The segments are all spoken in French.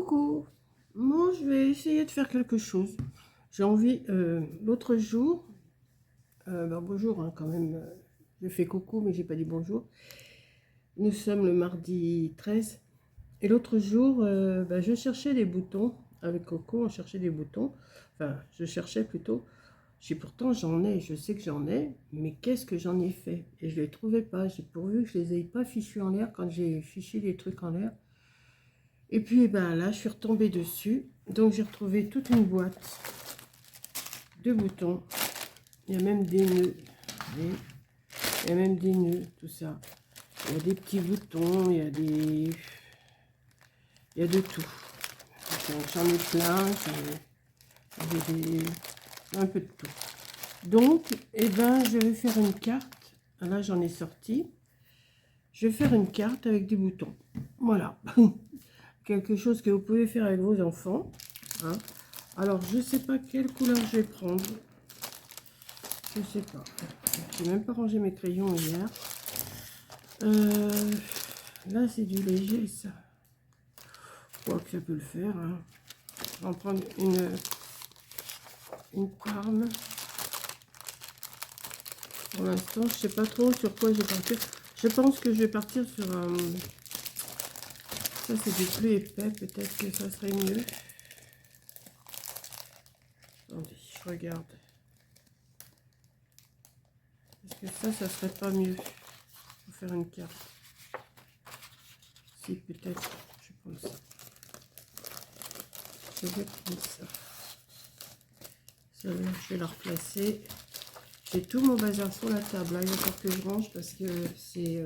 Coucou, moi je vais essayer de faire quelque chose. J'ai envie, l'autre jour, bonjour hein, quand même, je fais coucou mais j'ai pas dit bonjour. Nous sommes le mardi 13 et l'autre jour, je cherchais des boutons, avec Coco on cherchait des boutons, enfin je cherchais plutôt, j'ai pourtant j'en ai, je sais que j'en ai, mais qu'est-ce que j'en ai fait? Et je les trouvais pas, j'ai pourvu que je les ai pas fichus en l'air quand j'ai fiché des trucs en l'air. Et puis ben là, je suis retombée dessus. Donc j'ai retrouvé toute une boîte de boutons. Il y a même des nœuds. Il y a même des nœuds, tout ça. Il y a des petits boutons, il y a des... Il y a de tout. J'en ai plein, un peu de tout. Donc, je vais faire une carte. Là, j'en ai sorti. Je vais faire une carte avec des boutons. Voilà. Quelque chose que vous pouvez faire avec vos enfants. Hein. Alors, je sais pas quelle couleur je vais prendre. Je sais pas. J'ai même pas rangé mes crayons hier. Là, c'est du léger, ça. Je crois que ça peut le faire. Hein. Je vais en prendre une arme. Pour l'instant, je sais pas trop sur quoi je vais partir. Je pense que je vais partir sur un... Ça, c'est du plus épais. Peut-être que ça serait mieux. Attendez, je regarde. Est-ce que ça serait pas mieux pour faire une carte? Si, peut-être. Je pense ça. Je vais prendre ça. Je vais la replacer. J'ai tout mon bazar sur la table. Là, il va falloir que je range parce que c'est...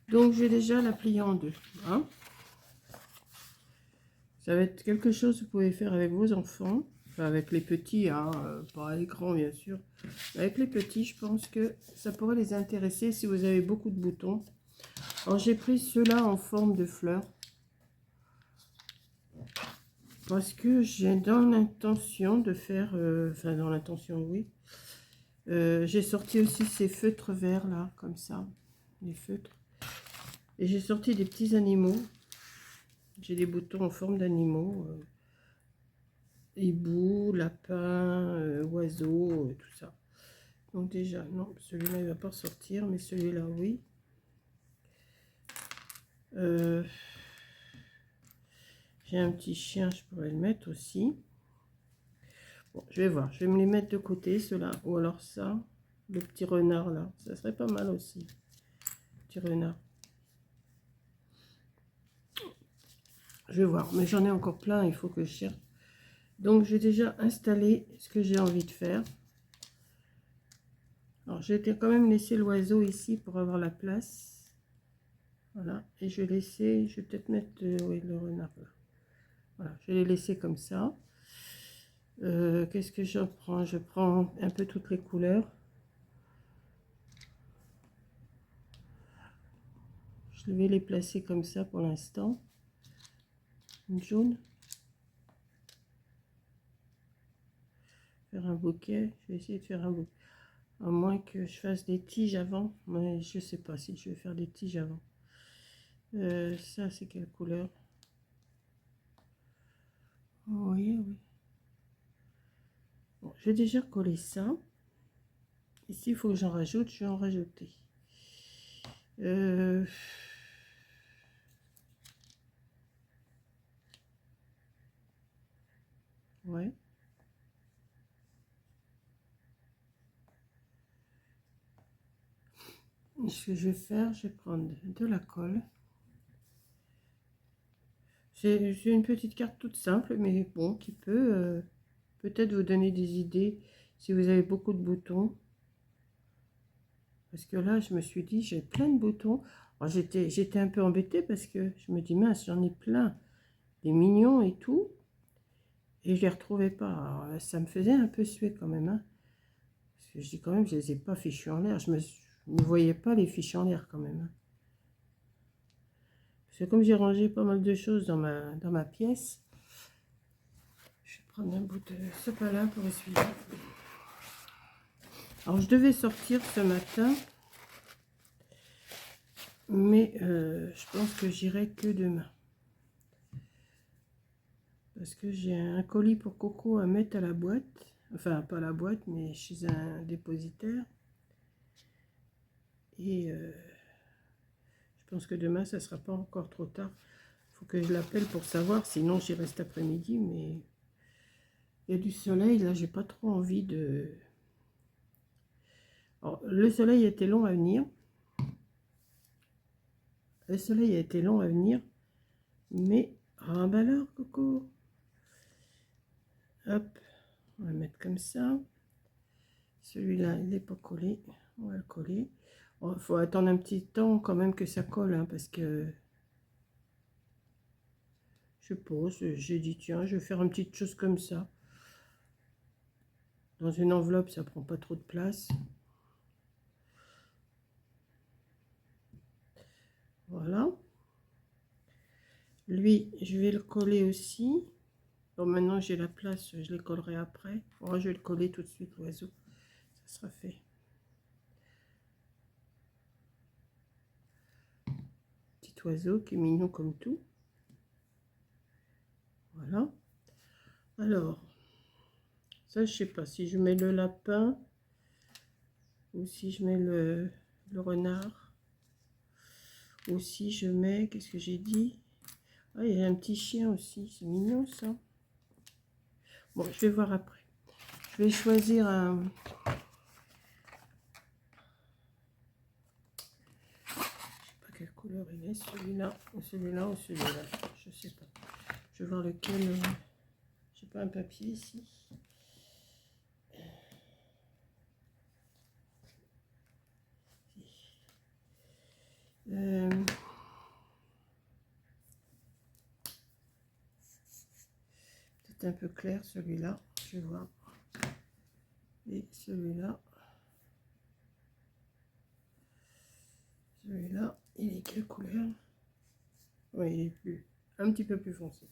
Donc, je vais déjà la plier en deux. Hein. Ça va être quelque chose que vous pouvez faire avec vos enfants. Enfin, avec les petits, hein, pas les grands, bien sûr. Avec les petits, je pense que ça pourrait les intéresser si vous avez beaucoup de boutons. Alors, j'ai pris ceux-là en forme de fleurs. Parce que j'ai dans l'intention de faire... enfin, dans l'intention, oui. J'ai sorti aussi ces feutres verts, là, comme ça. Les feutres. Et j'ai sorti des petits animaux. J'ai des boutons en forme d'animaux. Hibou, lapin, oiseau, tout ça. Donc déjà, non, celui-là, il ne va pas sortir, mais celui-là, oui. J'ai un petit chien, je pourrais le mettre aussi. Bon, je vais voir, je vais me les mettre de côté, ceux-là. Ou alors ça, le petit renard, là. Ça serait pas mal aussi. Petit renard. Je vais voir, mais j'en ai encore plein, il faut que je cherche. Donc, j'ai déjà installé ce que j'ai envie de faire. Alors, j'ai quand même laissé l'oiseau ici pour avoir la place. Voilà, et je vais laisser, je vais peut-être mettre oui, le renard là. Voilà, je vais les laisser comme ça. Qu'est-ce que je prends? Je prends un peu toutes les couleurs. Je vais les placer comme ça pour l'instant. Une jaune. Faire un bouquet. Je vais essayer de faire un bouquet. À moins que je fasse des tiges avant. Mais je sais pas si je vais faire des tiges avant. Ça, c'est quelle couleur? Oh, oui, oui. Bon, j'ai déjà collé ça. Ici, il faut que j'en rajoute. Je vais en rajouter. Ouais. Ce que je vais faire, je vais prendre de la colle. C'est une petite carte toute simple, mais bon, qui peut peut-être vous donner des idées si vous avez beaucoup de boutons. Parce que là, je me suis dit, j'ai plein de boutons. J'étais un peu embêtée parce que je me dis, mince, j'en ai plein. Des mignons et tout. Et je les retrouvais pas. Alors, ça me faisait un peu suer quand même. Hein. Parce que je dis quand même, je les ai pas fichus en l'air. Je ne voyais pas les fichus en l'air quand même. Hein. Parce que comme j'ai rangé pas mal de choses dans ma pièce, je vais prendre un bout de sopalin pour essuyer. Alors, je devais sortir ce matin. Mais je pense que j'irai que demain. Parce que j'ai un colis pour Coco à mettre à la boîte. Enfin, pas à la boîte, mais chez un dépositaire. Et je pense que demain, ça sera pas encore trop tard. Il faut que je l'appelle pour savoir. Sinon, j'y reste après-midi. Mais il y a du soleil. Là, j'ai pas trop envie de... Alors, le soleil était long à venir. Le soleil a été long à venir. Mais... Ah, bah alors, Coco. Hop. On va le mettre comme ça. Celui-là, il n'est pas collé. On va le coller. Il faut attendre un petit temps quand même que ça colle, hein, parce que je pose. J'ai dit, tiens, je vais faire une petite chose comme ça. Dans une enveloppe, ça prend pas trop de place. Voilà. Lui, je vais le coller aussi. Bon, maintenant j'ai la place, je les collerai après. Moi, je vais le coller tout de suite, l'oiseau. Ça sera fait. Petit oiseau qui est mignon comme tout. Voilà. Alors, ça, je sais pas si je mets le lapin ou si je mets le renard. Ou si je mets, qu'est-ce que j'ai dit? Ah, il y a un petit chien aussi, c'est mignon ça. Bon, je vais voir après. Je vais choisir un... Je sais pas quelle couleur il est, celui-là, ou celui-là, ou celui-là. Je sais pas. Je vais voir lequel... J'ai pas un papier ici. Peut-être un peu clair celui-là. Je vais voir. Et celui-là. Celui-là, il est quelle couleur? Oui, il est plus, un petit peu plus foncé.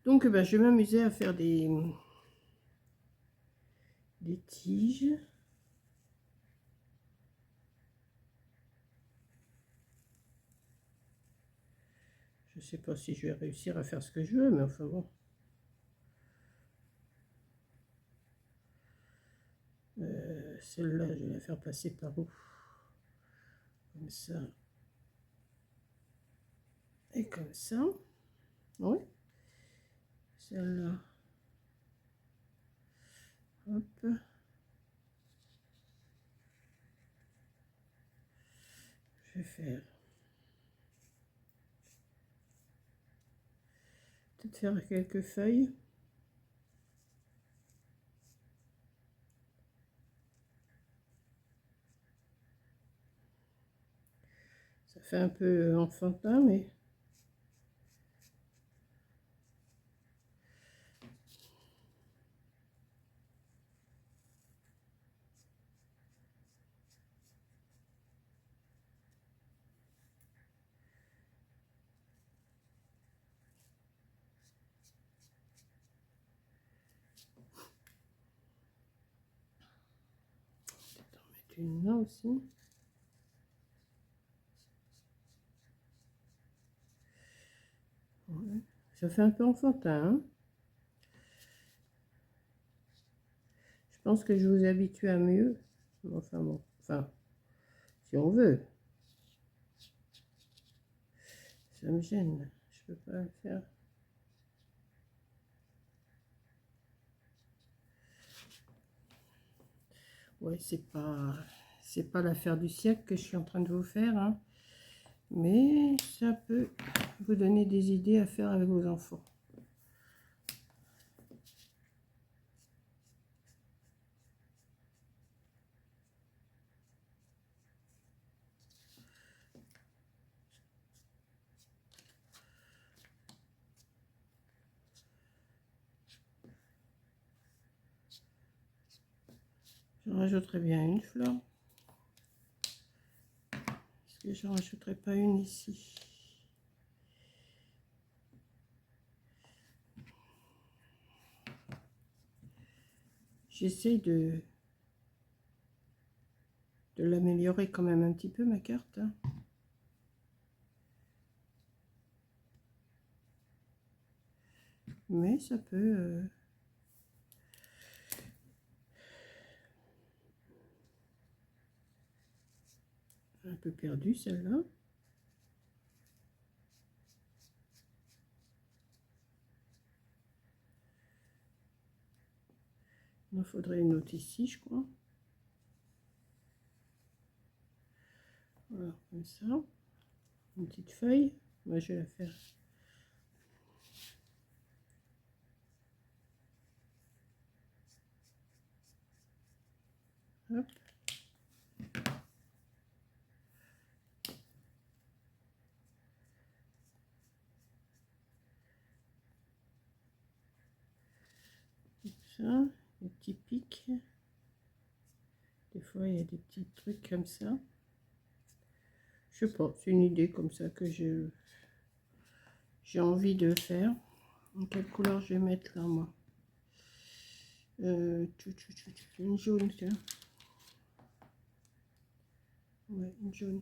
Donc, ben, je vais m'amuser à faire des tiges. Je sais pas si je vais réussir à faire ce que je veux, mais enfin bon. Celle-là, je vais la faire passer par où? Comme ça. Et comme ça. Oui. Celle-là. Hop. Je vais faire. Peut-être faire quelques feuilles. Ça fait un peu enfantin, mais... Peut-être en mettre une là aussi. Ouais. Ça fait un peu enfantin, hein. Je pense que je vous habitue à mieux. Enfin bon, enfin, si on veut. Ça me gêne. Je peux pas le faire. Ouais, c'est pas l'affaire du siècle que je suis en train de vous faire, hein. Mais ça peut vous donner des idées à faire avec vos enfants. J'en rajouterai bien une fleur. Est-ce que j'en rajouterai pas une ici? J'essaie de l'améliorer quand même un petit peu, ma carte, hein. mais ça peut... un peu perdu celle-là. Il en faudrait une autre ici, je crois. Voilà, comme ça. Une petite feuille. Moi, je vais la faire. Hop. Ça, des petits pics. Des fois, il y a des petits trucs comme ça. Je sais pas, c'est une idée comme ça que j'ai envie de faire. En quelle couleur je vais mettre là, moi? Une jaune, tiens. Ouais, une jaune.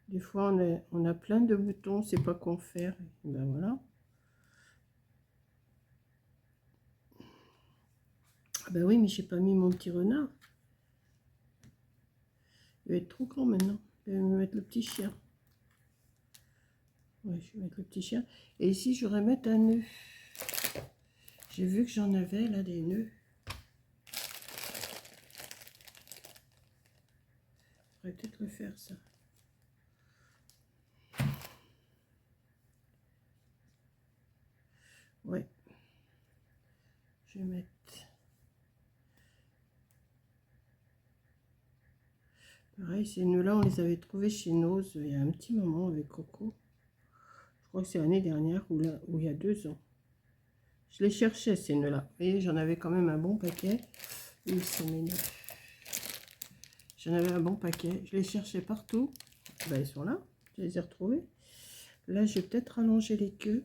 Des fois, on a plein de boutons, on sait pas quoi faire. Et ben voilà. Ah ben oui, mais j'ai pas mis mon petit renard. Il va être trop grand maintenant. Je vais mettre le petit chien. Ouais, je vais mettre le petit chien. Et ici, je vais mettre un nœud. J'ai vu que j'en avais là des nœuds. Je pourrais peut-être le faire ça. Ouais. Je vais mettre. Pareil, ces nœuds-là, on les avait trouvés chez Nose il y a un petit moment avec Coco. Je crois que c'est l'année dernière ou, là, ou il y a 2 ans. Je les cherchais, ces nœuds-là. Vous voyez, j'en avais quand même un bon paquet. Ils sont mignons. J'en avais un bon paquet. Je les cherchais partout. Ben, ils sont là. Je les ai retrouvés. Là, je vais peut-être rallonger les queues.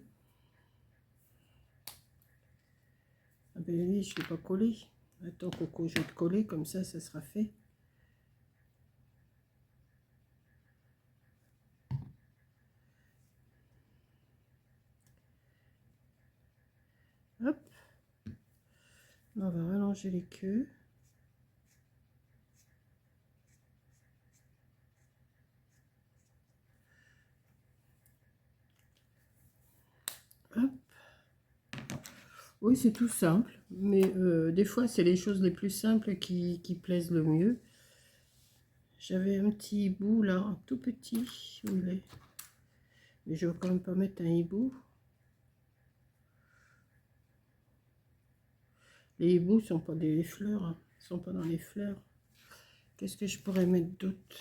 Ah ben oui, je ne l'ai pas collé. Attends, Coco, je vais te coller. Comme ça sera fait. Hop. On va rallonger les queues. Hop. Oui, c'est tout simple, mais des fois, c'est les choses les plus simples qui plaisent le mieux. J'avais un petit hibou là, un tout petit, où il est. Mais je ne vais quand même pas mettre un hibou. Les hiboux ne sont pas des fleurs, hein. Ils ne sont pas dans les fleurs. Qu'est-ce que je pourrais mettre d'autre?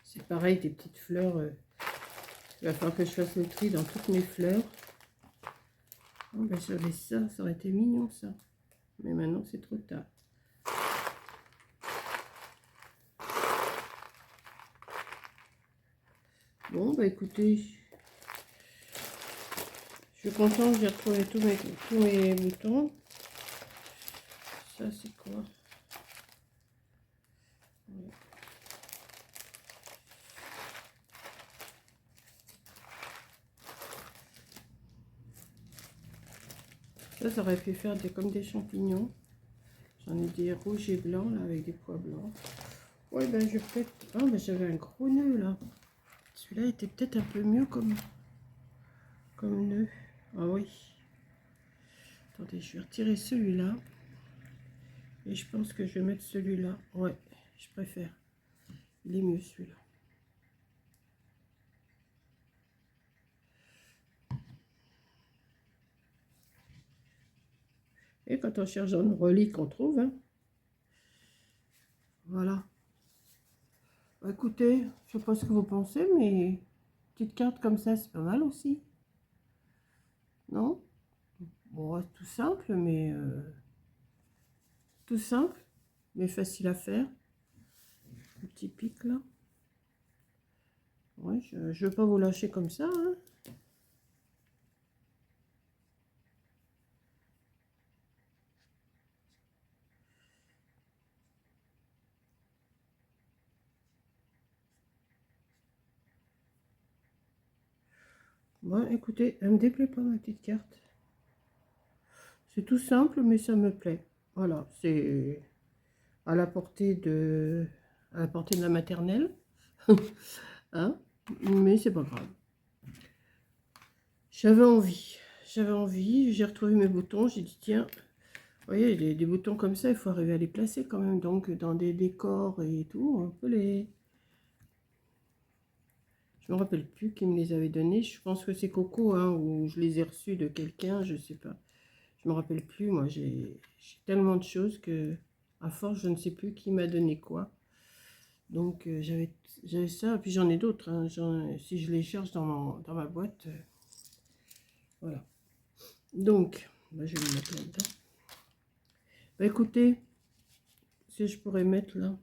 C'est pareil, des petites fleurs. Il va falloir que je fasse le tri dans toutes mes fleurs. Oh, ben, j'avais ça, ça aurait été mignon ça. Mais maintenant, c'est trop tard. Bon, bah écoutez, je suis contente, j'ai retrouvé tous mes boutons. Ça, c'est quoi? Ouais. Ça aurait pu faire comme des champignons. J'en ai des rouges et blancs, là, avec des pois blancs. Ouais, ben, je vais peut-être... Ah, ben, j'avais un gros nœud, là. Celui-là était peut-être un peu mieux comme nœud. Ah oui. Attendez, je vais retirer celui-là. Et je pense que je vais mettre celui-là. Ouais, je préfère. Il est mieux, celui-là. Et quand on cherche dans le relique, on trouve, hein. Voilà. Bah, écoutez, je sais pas ce que vous pensez, mais petite carte comme ça, c'est pas mal aussi. Non? Bon, tout simple, mais tout simple, mais facile à faire. Le petit pic là. Ouais, je ne veux pas vous lâcher comme ça, hein. Bon, écoutez, elle me déplaît pas ma petite carte. C'est tout simple, mais ça me plaît. Voilà, c'est à la portée de la maternelle. Hein, mais c'est pas grave. J'avais envie, j'ai retrouvé mes boutons, j'ai dit tiens, vous voyez, des boutons comme ça, il faut arriver à les placer quand même, donc dans des décors et tout, on peut les... Je me rappelle plus qui me les avait donnés, je pense que c'est Coco, hein, ou je les ai reçus de quelqu'un, je sais pas. Je me rappelle plus, moi j'ai tellement de choses que, à force, je ne sais plus qui m'a donné quoi. Donc j'avais ça, puis j'en ai d'autres, hein, si je les cherche dans ma boîte, voilà. Donc, bah, je vais le mettre là-dedans. Bah, écoutez, si je pourrais mettre là,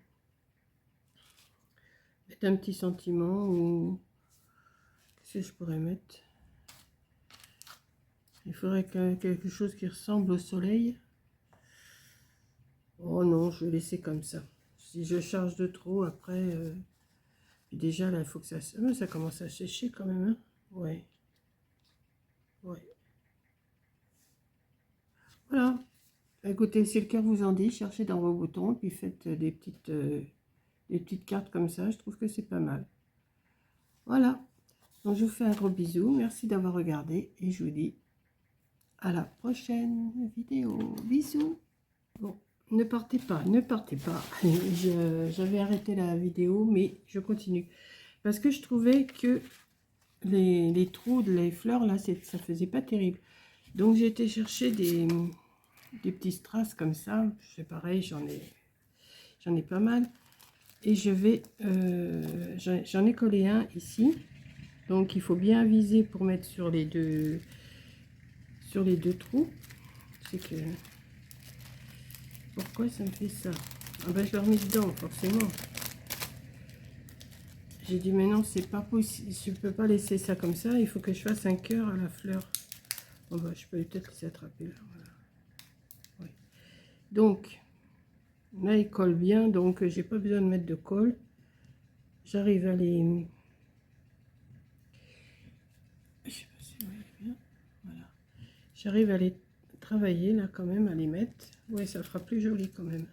mettre un petit sentiment ou qu'est-ce que je pourrais mettre? Il faudrait quelque chose qui ressemble au soleil. Oh non, je vais laisser comme ça. Si je charge de trop, après, puis déjà là, il faut que ça commence à sécher quand même. Hein, ouais, ouais. Voilà. Écoutez, si le cœur vous en dit, cherchez dans vos boutons, puis faites des petites cartes comme ça. Je trouve que c'est pas mal. Voilà. Donc je vous fais un gros bisou. Merci d'avoir regardé et je vous dis à la prochaine vidéo. Bisous. Bon, ne partez pas, ne partez pas. J'avais arrêté la vidéo, mais je continue. Parce que je trouvais que les trous de les fleurs, là, ça faisait pas terrible. Donc j'ai été chercher des petits strass comme ça. C'est pareil, j'en ai pas mal. Et j'en ai collé un ici. Donc il faut bien viser pour mettre sur les deux trous. C'est que... Pourquoi ça me fait ça? Ah ben je l'ai remis dedans, forcément. J'ai dit mais non, c'est pas possible. Je peux pas laisser ça comme ça. Il faut que je fasse un cœur à la fleur. Bon bah, je peux peut-être les attraper là. Voilà. Ouais. Donc là il colle bien, donc j'ai pas besoin de mettre de colle. J'arrive à les... Je sais pas si vous voyez bien. Voilà. J'arrive à les travailler là quand même, à les mettre. Ouais, ça fera plus joli quand même.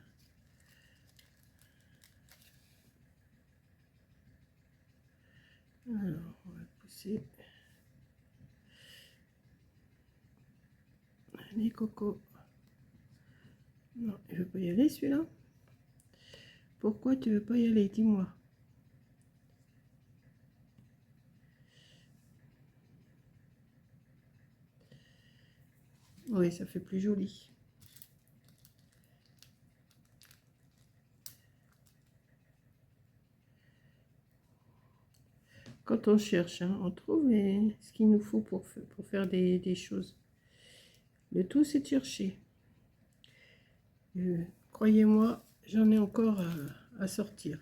Alors, on va pousser. Allez, Coco. Non, il veut pas y aller celui-là. Pourquoi tu veux pas y aller? Dis-moi. Oui, ça fait plus joli. Quand on cherche, hein, on trouve ce qu'il nous faut pour faire des choses. Le tout, c'est de chercher. Croyez-moi, j'en ai encore à sortir.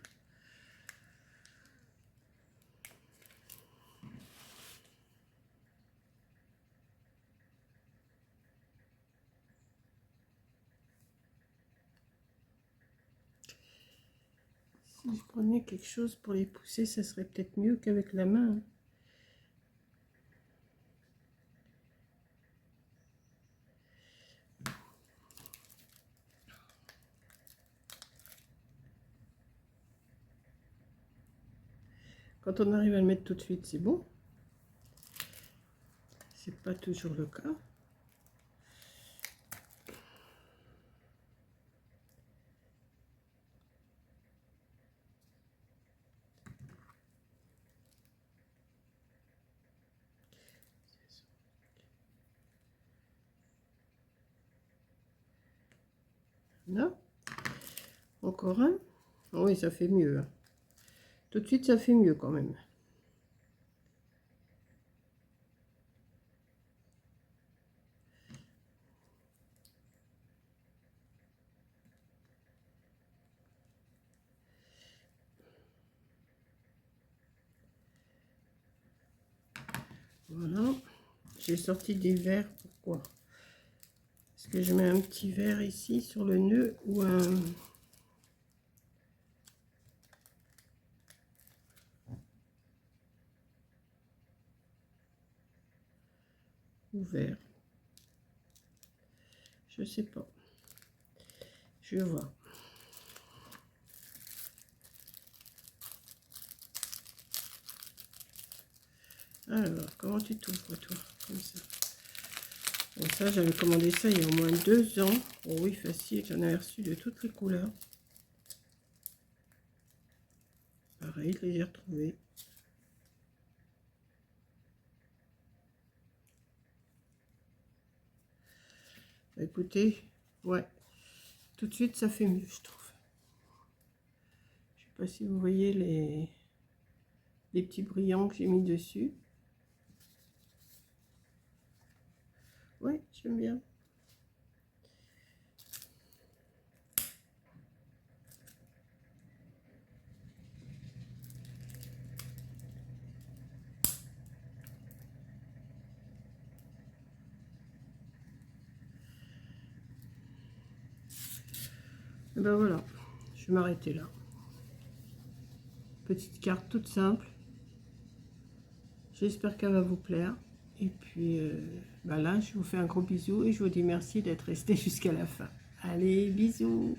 Si je prenais quelque chose pour les pousser, ça serait peut-être mieux qu'avec la main. Hein. Quand on arrive à le mettre tout de suite, c'est bon. C'est pas toujours le cas. Là, encore un. Oui, ça fait mieux. Hein. Tout de suite, ça fait mieux quand même. Voilà. J'ai sorti des verres. Pourquoi? Parce que je mets un petit verre ici sur le nœud ou un... ou vert. Je sais pas. Je vais voir. Alors, comment tu t'ouvres, toi? Comme ça. Bon, ça, j'avais commandé ça il y a au moins 2 ans. Oh oui, facile, j'en avais reçu de toutes les couleurs. Pareil, je les ai retrouvés. Écoutez, ouais, tout de suite, ça fait mieux, je trouve. Je sais pas si vous voyez les petits brillants que j'ai mis dessus. Ouais, j'aime bien. Et ben voilà, je vais m'arrêter là. Petite carte toute simple. J'espère qu'elle va vous plaire. Et puis, ben là, je vous fais un gros bisou et je vous dis merci d'être resté jusqu'à la fin. Allez, bisous!